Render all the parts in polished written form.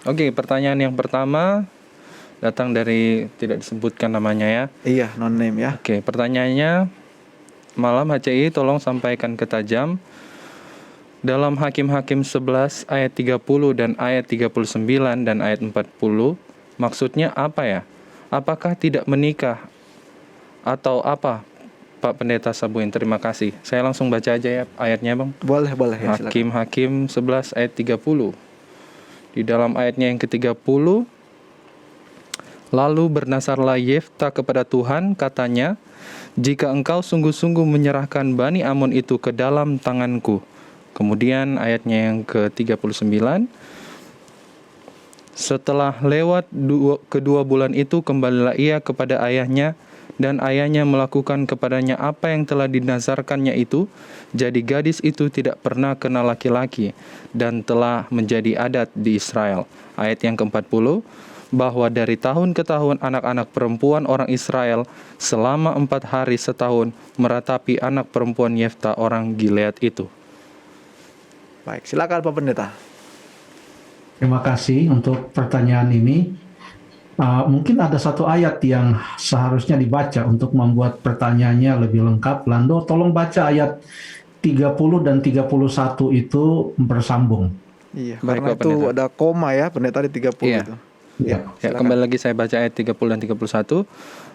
Oke, pertanyaan yang pertama datang dari tidak disebutkan namanya ya. Iya, non name ya. Oke, pertanyaannya, Malam HCI tolong sampaikan ke tajam. Dalam Hakim-Hakim 11 ayat 30 dan ayat 39 dan ayat 40, maksudnya apa ya? Apakah tidak menikah atau apa? Pak Pendeta Sabuin, terima kasih. Saya langsung baca aja ya ayatnya, Bang. Boleh ya, silakan. Hakim-Hakim 11 ayat 30. Di dalam ayatnya yang ke-30, lalu bernasarlah Yefta kepada Tuhan, katanya, jika engkau sungguh-sungguh menyerahkan Bani Amon itu ke dalam tanganku. Kemudian ayatnya yang ke-39, setelah lewat kedua bulan itu, kembalilah ia kepada ayahnya, dan ayahnya melakukan kepadanya apa yang telah dinazarkannya itu. Jadi gadis itu tidak pernah kenal laki-laki, dan telah menjadi adat di Israel. Ayat yang ke-40, bahwa dari tahun ke tahun anak-anak perempuan orang Israel selama 4 hari setahun meratapi anak perempuan Yefta orang Gilead itu. Baik, silakan Pak Pendeta. Terima kasih untuk pertanyaan ini. Mungkin ada satu ayat yang seharusnya dibaca untuk membuat pertanyaannya lebih lengkap. Lando, tolong baca ayat 30 dan 31 itu bersambung. Iya, Baik, karena Pak itu Pendeta. ada koma ya, Pendeta di 30 Iya. itu. Ya. Ya, kembali lagi saya baca ayat 30 dan 31.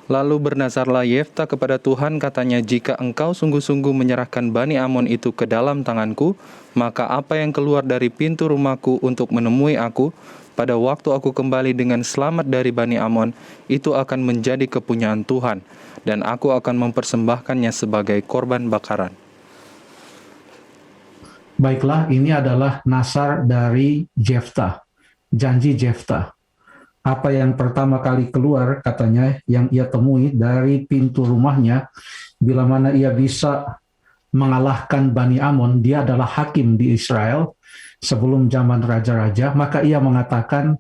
Lalu bernazarlah Yefta kepada Tuhan, katanya, jika engkau sungguh-sungguh menyerahkan Bani Amon itu ke dalam tanganku, maka apa yang keluar dari pintu rumahku untuk menemui aku, pada waktu aku kembali dengan selamat dari Bani Amon, itu akan menjadi kepunyaan Tuhan, dan aku akan mempersembahkannya sebagai korban bakaran. Baiklah, ini adalah nasar dari Jefta, janji Jefta. Apa yang pertama kali keluar, katanya, yang ia temui dari pintu rumahnya, bila mana ia bisa mengalahkan Bani Amon, dia adalah hakim di Israel sebelum zaman raja-raja, maka ia mengatakan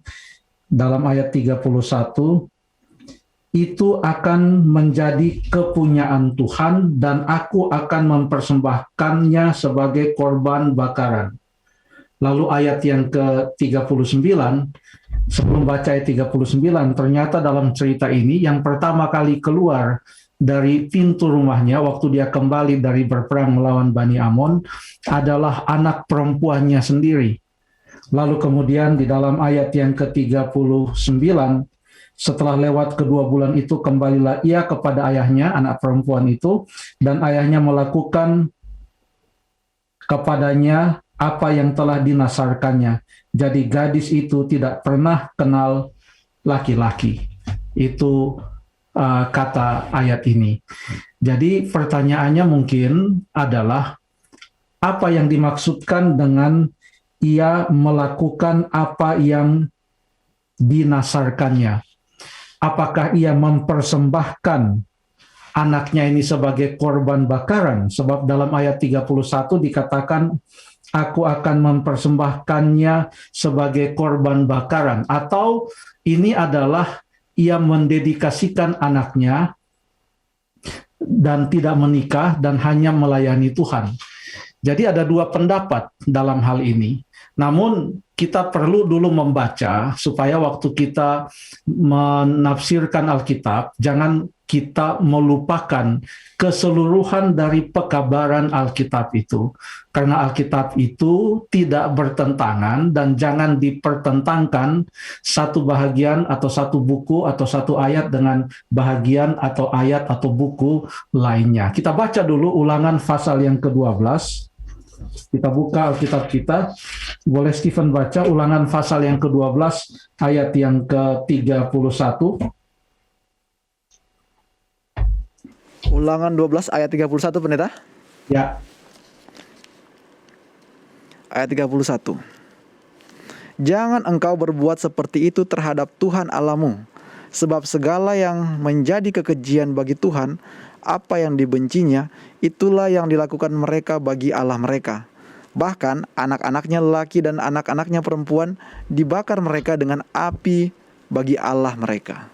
dalam ayat 31, itu akan menjadi kepunyaan Tuhan dan aku akan mempersembahkannya sebagai korban bakaran. Lalu ayat yang ke-39, sebelum baca ayat 39, ternyata dalam cerita ini yang pertama kali keluar dari pintu rumahnya waktu dia kembali dari berperang melawan Bani Amon adalah anak perempuannya sendiri. Lalu kemudian di dalam ayat yang ke-39, setelah lewat kedua bulan itu kembalilah ia kepada ayahnya, anak perempuan itu, dan ayahnya melakukan kepadanya apa yang telah dinasarkannya. Jadi gadis itu tidak pernah kenal laki-laki. Itu kata ayat ini. Jadi pertanyaannya mungkin adalah apa yang dimaksudkan dengan ia melakukan apa yang dinasarkannya. Apakah ia mempersembahkan anaknya ini sebagai korban bakaran? Sebab dalam ayat 31 dikatakan, aku akan mempersembahkannya sebagai korban bakaran. Atau ini adalah ia mendedikasikan anaknya dan tidak menikah dan hanya melayani Tuhan. Jadi ada dua pendapat dalam hal ini. Namun kita perlu dulu membaca supaya waktu kita menafsirkan Alkitab, jangan kita melupakan keseluruhan dari pekabaran Alkitab itu. Karena Alkitab itu tidak bertentangan dan jangan dipertentangkan satu bahagian atau satu buku atau satu ayat dengan bahagian atau ayat atau buku lainnya. Kita baca dulu Ulangan pasal yang ke-12. Kita buka Alkitab kita. Boleh Stephen baca Ulangan pasal yang ke-12 ayat yang ke-31. Ulangan 12 ayat 31, Pendeta. Ya. Ayat 31. Jangan engkau berbuat seperti itu terhadap Tuhan Allahmu, sebab segala yang menjadi kekejian bagi Tuhan, apa yang dibencinya, itulah yang dilakukan mereka bagi Allah mereka. Bahkan anak-anaknya lelaki dan anak-anaknya perempuan dibakar mereka dengan api bagi Allah mereka.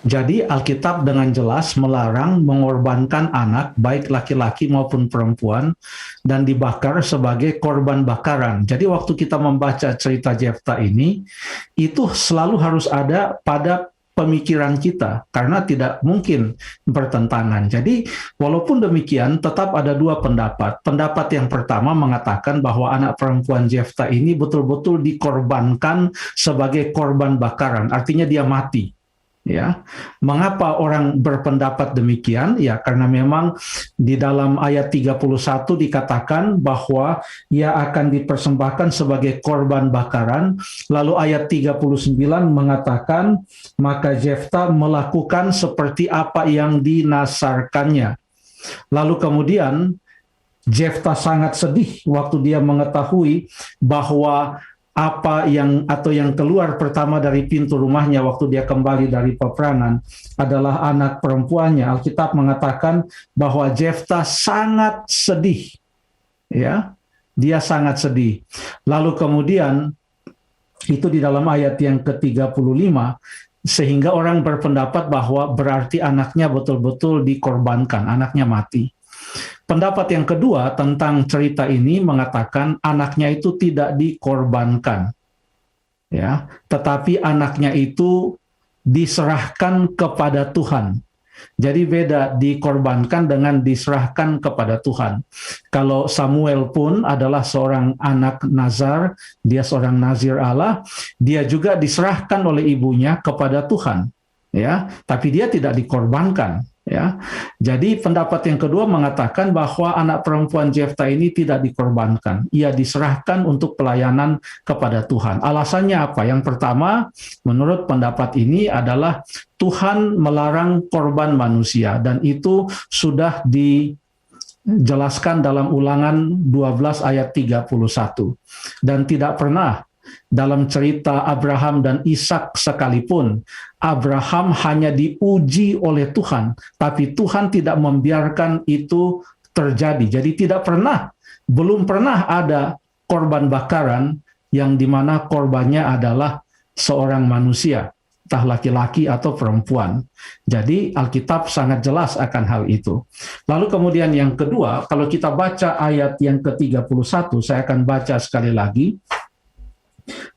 Jadi Alkitab dengan jelas melarang mengorbankan anak, baik laki-laki maupun perempuan, dan dibakar sebagai korban bakaran. Jadi waktu kita membaca cerita Jefta ini, itu selalu harus ada pada pemikiran kita, karena tidak mungkin bertentangan. Jadi walaupun demikian, tetap ada dua pendapat. Pendapat yang pertama mengatakan bahwa anak perempuan Jefta ini betul-betul dikorbankan sebagai korban bakaran, artinya dia mati. Ya, mengapa orang berpendapat demikian? Ya, karena memang di dalam ayat 31 dikatakan bahwa ia akan dipersembahkan sebagai korban bakaran. Lalu ayat 39 mengatakan, maka Jefta melakukan seperti apa yang dinasarkannya. Lalu kemudian Jefta sangat sedih waktu dia mengetahui bahwa apa yang keluar pertama dari pintu rumahnya waktu dia kembali dari peperangan adalah anak perempuannya. Alkitab mengatakan bahwa Jefta sangat sedih. Ya, dia sangat sedih. Lalu kemudian itu di dalam ayat yang ke-35, sehingga orang berpendapat bahwa berarti anaknya betul-betul dikorbankan, anaknya mati. Pendapat yang kedua tentang cerita ini mengatakan anaknya itu tidak dikorbankan, ya, tetapi anaknya itu diserahkan kepada Tuhan. Jadi beda dikorbankan dengan diserahkan kepada Tuhan. Kalau Samuel pun adalah seorang anak Nazar, dia seorang Nazir Allah, dia juga diserahkan oleh ibunya kepada Tuhan, ya, tapi dia tidak dikorbankan. Ya, jadi pendapat yang kedua mengatakan bahwa anak perempuan Jefta ini tidak dikorbankan, ia diserahkan untuk pelayanan kepada Tuhan. Alasannya apa? Yang pertama, menurut pendapat ini adalah Tuhan melarang korban manusia, dan itu sudah dijelaskan dalam Ulangan 12 ayat 31. Dan tidak pernah dalam cerita Abraham dan Ishak sekalipun, Abraham hanya diuji oleh Tuhan, tapi Tuhan tidak membiarkan itu terjadi. Jadi belum pernah ada korban bakaran yang dimana korbannya adalah seorang manusia, entah laki-laki atau perempuan. Jadi Alkitab sangat jelas akan hal itu. Lalu kemudian yang kedua, kalau kita baca ayat yang ke-31, saya akan baca sekali lagi.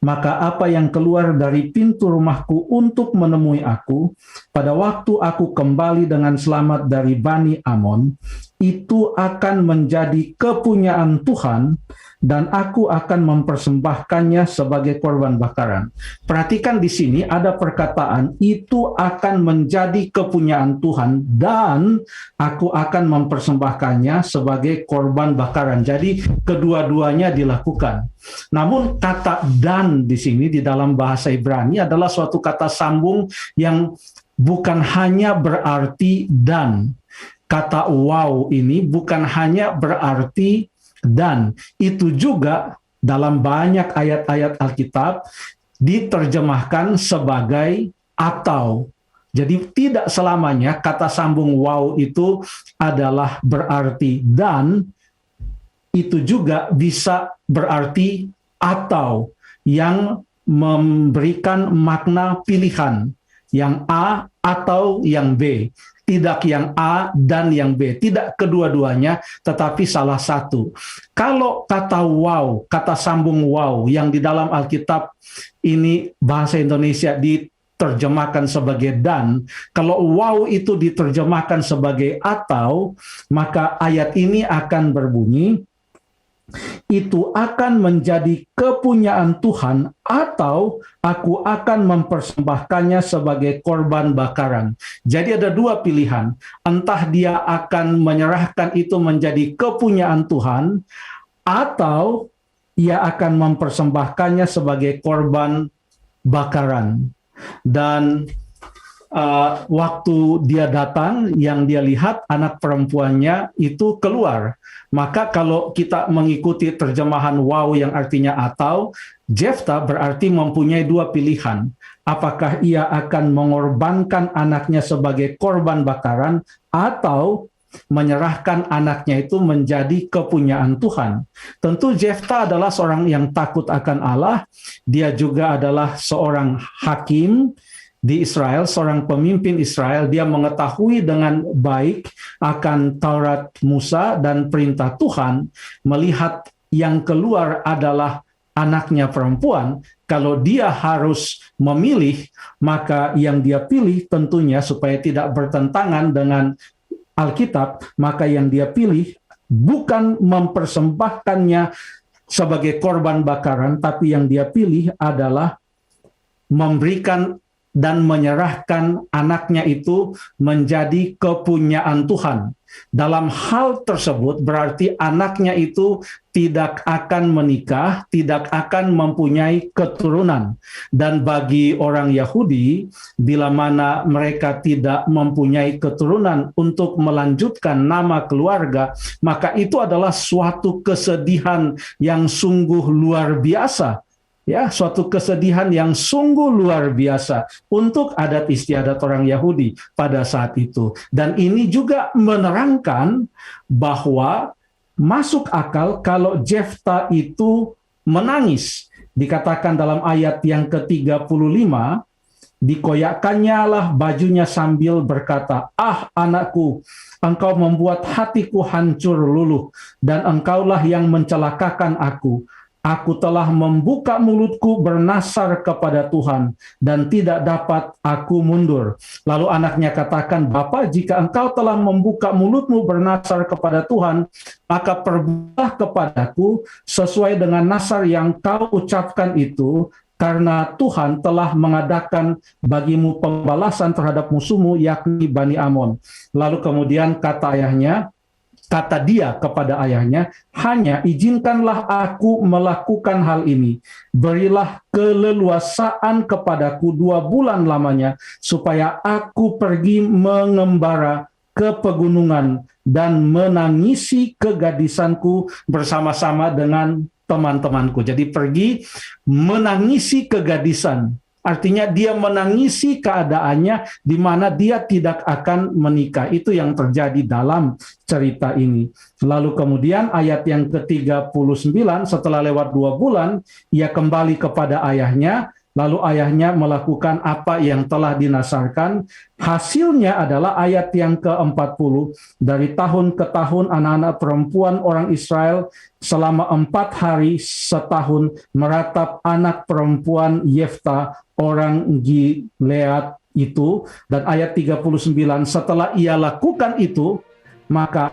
Maka apa yang keluar dari pintu rumahku untuk menemui aku, pada waktu aku kembali dengan selamat dari Bani Amon, itu akan menjadi kepunyaan Tuhan, dan aku akan mempersembahkannya sebagai korban bakaran. Perhatikan di sini ada perkataan, itu akan menjadi kepunyaan Tuhan, dan aku akan mempersembahkannya sebagai korban bakaran. Jadi kedua-duanya dilakukan. Namun kata dan di sini di dalam bahasa Ibrani adalah suatu kata sambung yang bukan hanya berarti dan. Kata wow ini bukan hanya berarti dan, itu juga dalam banyak ayat-ayat Alkitab diterjemahkan sebagai atau. Jadi tidak selamanya kata sambung wow itu adalah berarti dan, itu juga bisa berarti atau, yang memberikan makna pilihan, yang A atau yang B. Tidak yang A dan yang B, tidak kedua-duanya, tetapi salah satu. Kalau kata wow, kata sambung wow yang di dalam Alkitab ini bahasa Indonesia diterjemahkan sebagai dan, kalau wow itu diterjemahkan sebagai atau, maka ayat ini akan berbunyi, itu akan menjadi kepunyaan Tuhan, atau aku akan mempersembahkannya sebagai korban bakaran. Jadi ada dua pilihan, entah dia akan menyerahkan itu menjadi kepunyaan Tuhan, atau ia akan mempersembahkannya sebagai korban bakaran. Dan waktu dia datang, yang dia lihat anak perempuannya itu keluar. Maka kalau kita mengikuti terjemahan wow yang artinya atau, Jefta berarti mempunyai dua pilihan. Apakah ia akan mengorbankan anaknya sebagai korban bakaran, atau menyerahkan anaknya itu menjadi kepunyaan Tuhan. Tentu Jefta adalah seorang yang takut akan Allah. Dia juga adalah seorang hakim di Israel, seorang pemimpin Israel, dia mengetahui dengan baik akan Taurat Musa dan perintah Tuhan, melihat yang keluar adalah anaknya perempuan. Kalau dia harus memilih, maka yang dia pilih tentunya supaya tidak bertentangan dengan Alkitab, maka yang dia pilih bukan mempersembahkannya sebagai korban bakaran, tapi yang dia pilih adalah memberikan dan menyerahkan anaknya itu menjadi kepunyaan Tuhan. Dalam hal tersebut berarti anaknya itu tidak akan menikah, tidak akan mempunyai keturunan. Dan bagi orang Yahudi, bila mana mereka tidak mempunyai keturunan untuk melanjutkan nama keluarga, maka itu adalah suatu kesedihan yang sungguh luar biasa. Ya, suatu kesedihan yang sungguh luar biasa untuk adat istiadat orang Yahudi pada saat itu. Dan ini juga menerangkan bahwa masuk akal kalau Jefta itu menangis. Dikatakan dalam ayat yang ke-35, dikoyakkannya lah bajunya sambil berkata, "Ah anakku, engkau membuat hatiku hancur luluh, dan engkaulah yang mencelakakan aku. Aku telah membuka mulutku bernasar kepada Tuhan, dan tidak dapat aku mundur." Lalu anaknya katakan, "Bapa, jika engkau telah membuka mulutmu bernasar kepada Tuhan, maka perbuatlah kepadaku sesuai dengan nasar yang kau ucapkan itu, karena Tuhan telah mengadakan bagimu pembalasan terhadap musuhmu, yakni Bani Amon." Lalu kemudian kata dia kepada ayahnya, "Hanya izinkanlah aku melakukan hal ini. Berilah keleluasaan kepadaku 2 bulan lamanya, supaya aku pergi mengembara ke pegunungan dan menangisi kegadisanku bersama-sama dengan teman-temanku." Jadi pergi menangisi kegadisan. Artinya dia menangisi keadaannya di mana dia tidak akan menikah. Itu yang terjadi dalam cerita ini. Lalu kemudian ayat yang ke-39, setelah lewat 2 bulan, ia kembali kepada ayahnya. Lalu ayahnya melakukan apa yang telah dinasarkan. Hasilnya adalah ayat yang ke-40. Dari tahun ke tahun anak-anak perempuan orang Israel selama 4 hari setahun meratap anak perempuan Yefta orang Gilead itu. Dan ayat 39, setelah ia lakukan itu, maka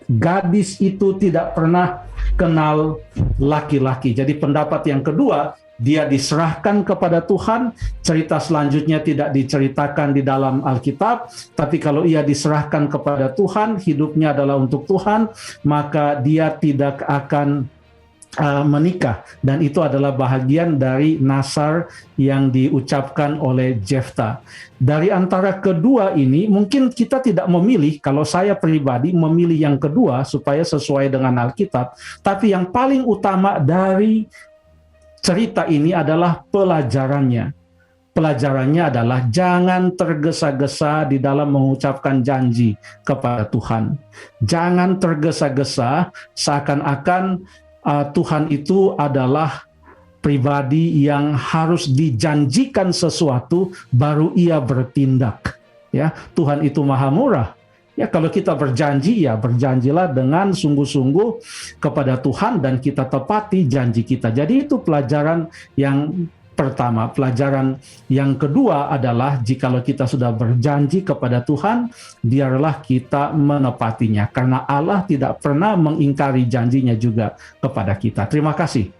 gadis itu tidak pernah kenal laki-laki. Jadi pendapat yang kedua, dia diserahkan kepada Tuhan. Cerita selanjutnya tidak diceritakan di dalam Alkitab, tapi kalau ia diserahkan kepada Tuhan, hidupnya adalah untuk Tuhan, maka dia tidak akan menikah. Dan itu adalah bahagian dari nasar yang diucapkan oleh Jefta. Dari antara kedua ini, mungkin kita tidak memilih, kalau saya pribadi memilih yang kedua supaya sesuai dengan Alkitab, tapi yang paling utama dari cerita ini adalah pelajarannya. Pelajarannya adalah jangan tergesa-gesa di dalam mengucapkan janji kepada Tuhan. Jangan tergesa-gesa seakan-akan Tuhan itu adalah pribadi yang harus dijanjikan sesuatu baru ia bertindak. Ya, Tuhan itu Maha Murah. Ya, kalau kita berjanji, ya berjanjilah dengan sungguh-sungguh kepada Tuhan dan kita tepati janji kita. Jadi itu pelajaran yang pertama. Pelajaran yang kedua adalah jikalau kita sudah berjanji kepada Tuhan, biarlah kita menepatinya. Karena Allah tidak pernah mengingkari janjinya juga kepada kita. Terima kasih.